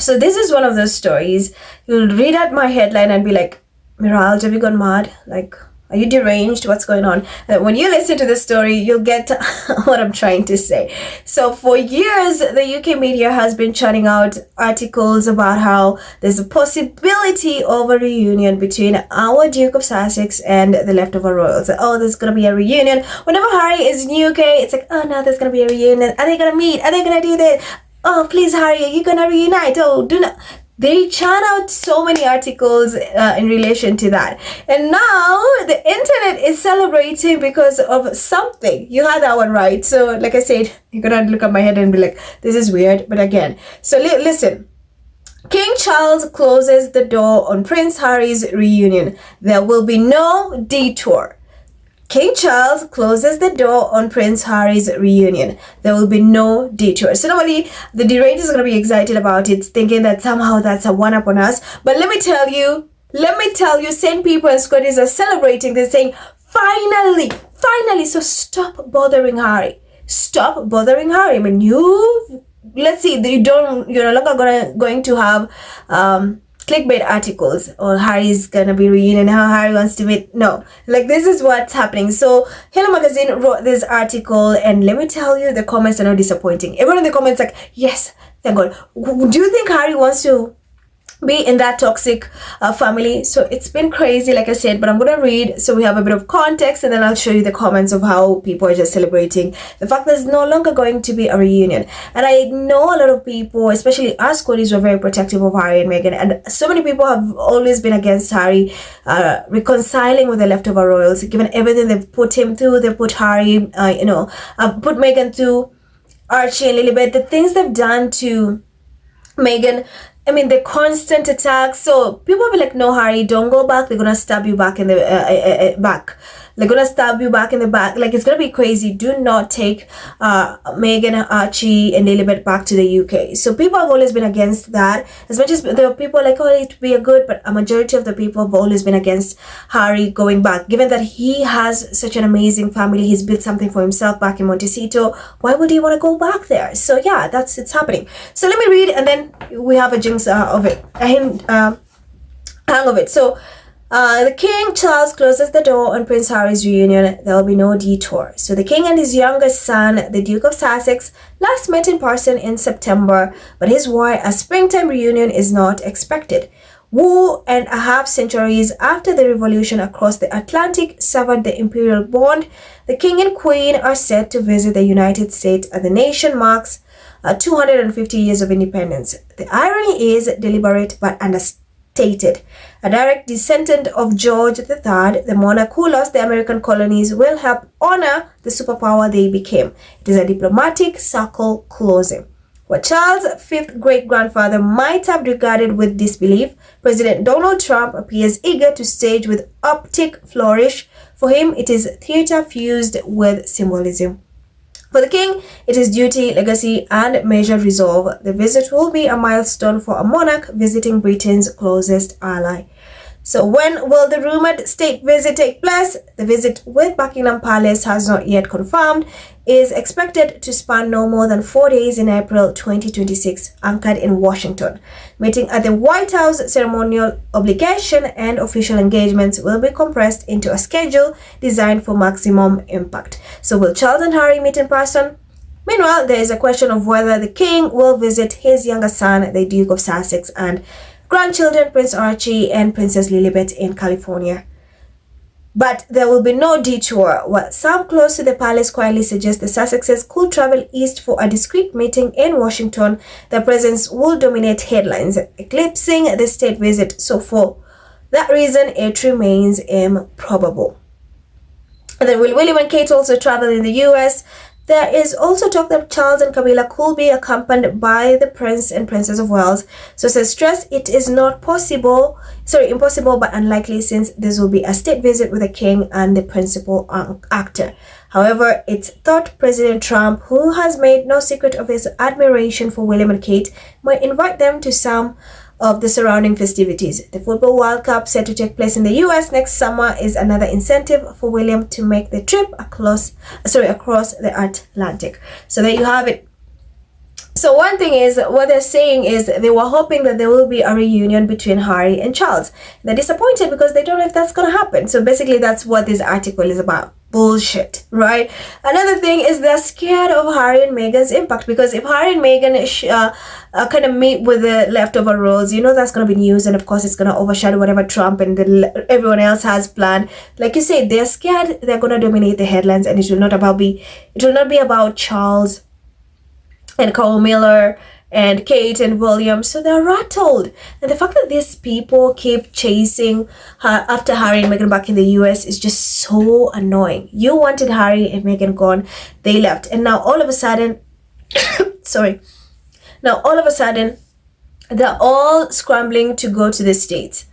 So this is one of those stories. You'll read out my headline and be like, Miraj, have you gone mad? Like, are you deranged? What's going on? And when you listen to the story, you'll get what I'm trying to say. So for years, the UK media has been churning out articles about how there's a possibility of a reunion between our Duke of Sussex and the leftover royals. Oh, there's going to be a reunion. Whenever Harry is in UK, it's like, oh, no, there's going to be a reunion. Are they going to meet? Are they going to do this? Oh, please, Harry, are you going to reunite? Oh, do not. They churn out so many articles in relation to that. And now the internet is celebrating because of something. You had that one right. So like I said, you're going to look at my head and be like, this is weird. But again, so listen. King Charles closes the door on Prince Harry's reunion. There will be no detour. King Charles closes the door on Prince Harry's reunion. There will be no detour. So normally the deranged is going to be excited about it, thinking that somehow that's a one-up on us. But let me tell you, St. people and Scotties are celebrating. They're saying, finally. So stop bothering Harry. Stop bothering Harry. I mean, let's see, you're no longer going to have clickbait articles or Harry's gonna be reunion, how Harry wants to meet. No, like this is what's happening. So Hello Magazine wrote this article, and let me tell you, the comments are not disappointing. Everyone in the comments like, yes, thank God. Do you think Harry wants to be in that toxic family? So it's been crazy, like I said, but I'm gonna read so we have a bit of context, and then I'll show you the comments of how people are just celebrating the fact there's no longer going to be a reunion. And I know a lot of people, especially us Scotties, were very protective of Harry and Meghan, and so many people have always been against Harry reconciling with the leftover royals, given everything they've put him through. They put Harry put Meghan through, Archie and Lilibet, the things they've done to Meghan. I mean, the constant attacks. So people will be like, no, Harry, don't go back. They're going to stab you back in the back. They're going to stab you back in the back. Like, it's going to be crazy. Do not take Meghan, Archie, and Lilibet back to the UK. So people have always been against that. As much as there are people like, oh, it would be a good, but a majority of the people have always been against Harry going back. Given that he has such an amazing family, he's built something for himself back in Montecito. Why would he want to go back there? So yeah, it's happening. So let me read, and then we have a jinx of it, a hang of it. So the King Charles closes the door on Prince Harry's reunion. There will be no detour. So the King and his youngest son, the Duke of Sussex, last met in person in September, but his why a springtime reunion is not expected. 2.5 centuries after the revolution across the Atlantic severed the imperial bond, the King and Queen are set to visit the United States as the nation marks 250 years of independence. The irony is deliberate but understated. A direct descendant of George III, the monarch who lost the American colonies, will help honor the superpower they became. It is a diplomatic circle closing. What Charles' fifth great-grandfather might have regarded with disbelief, President Donald Trump appears eager to stage with optic flourish. For him, it is theater fused with symbolism. For the King, it is duty, legacy, and measured resolve. The visit will be a milestone for a monarch visiting Britain's closest ally. So when will the rumored state visit take place? The visit with Buckingham Palace has not yet confirmed, is expected to span no more than 4 days in April 2026, anchored in Washington. Meeting at the White House, ceremonial obligation and official engagements will be compressed into a schedule designed for maximum impact. So will Charles and Harry meet in person? Meanwhile, there is a question of whether the King will visit his younger son, the Duke of Sussex, and grandchildren Prince Archie and Princess Lilibet in California. But there will be no detour. While some close to the palace quietly suggest the Sussexes could travel east for a discreet meeting in Washington, their presence will dominate headlines, eclipsing the state visit. So for that reason, it remains improbable. And then will William and Kate also travel in the US? There is also talk that Charles and Camilla could be accompanied by the Prince and Princess of Wales. Sources stress it is impossible but unlikely, since this will be a state visit with the King and the principal actor. However, it's thought President Trump, who has made no secret of his admiration for William and Kate, might invite them to some of the surrounding festivities. The Football World Cup, set to take place in the US next summer, is another incentive for William to make the trip across the Atlantic. So there you have it. So one thing is, what they're saying is they were hoping that there will be a reunion between Harry and Charles. They're disappointed because they don't know if that's going to happen. So basically that's what this article is about. Bullshit, right? Another thing is they're scared of Harry and Meghan's impact, because if Harry and Meghan kind of meet with the leftover roles, that's going to be news, and of course it's going to overshadow whatever Trump and everyone else has planned. Like you say, they're scared they're going to dominate the headlines, and it will not be about Charles and Camilla and Kate and William. So they're rattled, and the fact that these people keep chasing after Harry and Meghan back in the US is just so annoying. You wanted Harry and Meghan gone, they left, and now all of a sudden they're all scrambling to go to the States.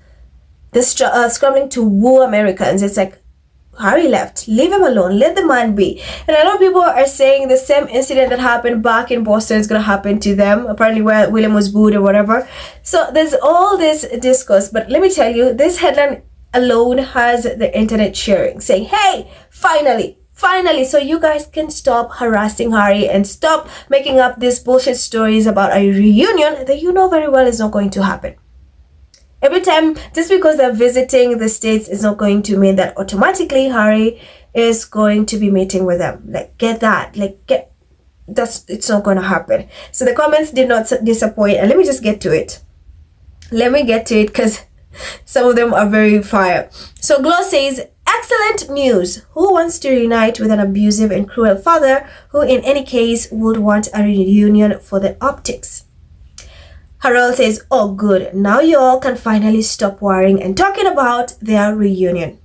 They're scrambling to woo Americans. It's like, Harry left, leave him alone, let the man be. And a lot of people are saying the same incident that happened back in Boston is going to happen to them, apparently where William was booed or whatever. So there's all this discourse, but let me tell you, this headline alone has the internet cheering, saying, hey, finally, so you guys can stop harassing Harry and stop making up these bullshit stories about a reunion that you know very well is not going to happen. Every time, just because they're visiting the States is not going to mean that automatically Harry is going to be meeting with them. It's not going to happen. So the comments did not disappoint, and let me just get to it. Because some of them are very fire. So Glow says, excellent news. Who wants to reunite with an abusive and cruel father who in any case would want a reunion for the optics? Harold says, oh good, now you all can finally stop worrying and talking about their reunion.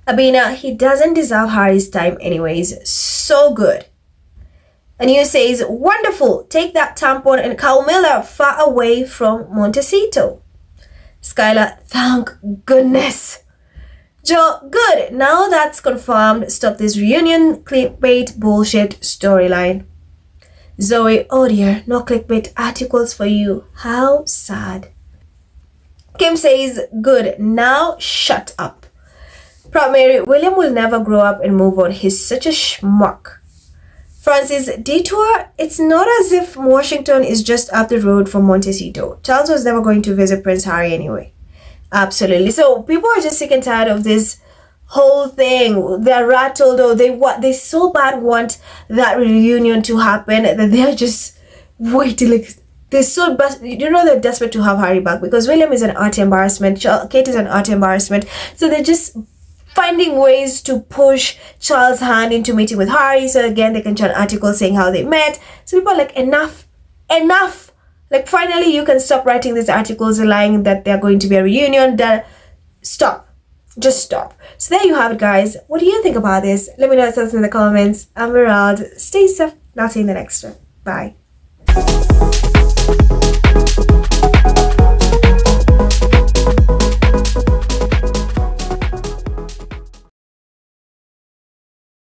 Abina, he doesn't deserve Harry's time anyways. So good. Anu says, wonderful, take that tampon and Camilla far away from Montecito. Skylar, thank goodness. Joe, good, now that's confirmed. Stop this reunion clickbait bullshit storyline. Zoe, oh dear, no clickbait articles for you. How sad. Kim says, good, now shut up. Proud Mary, William will never grow up and move on. He's such a schmuck. Francis, detour, it's not as if Washington is just up the road from Montecito. Charles was never going to visit Prince Harry anyway. Absolutely. So people are just sick and tired of this whole thing. They're rattled, or they so bad want that reunion to happen that they're just waiting. They're desperate to have Harry back, because William is an utter embarrassment, Kate is an utter embarrassment. So they're just finding ways to push Charles' hand into meeting with Harry, so again they can turn articles saying how they met. So people are like, enough. Like, finally you can stop writing these articles lying that they're going to be a reunion. Stop. Just stop. So there you have it, guys. What do you think about this? Let me know your thoughts in the comments. I'm Merald. Stay safe. I'll see you in the next one. Bye.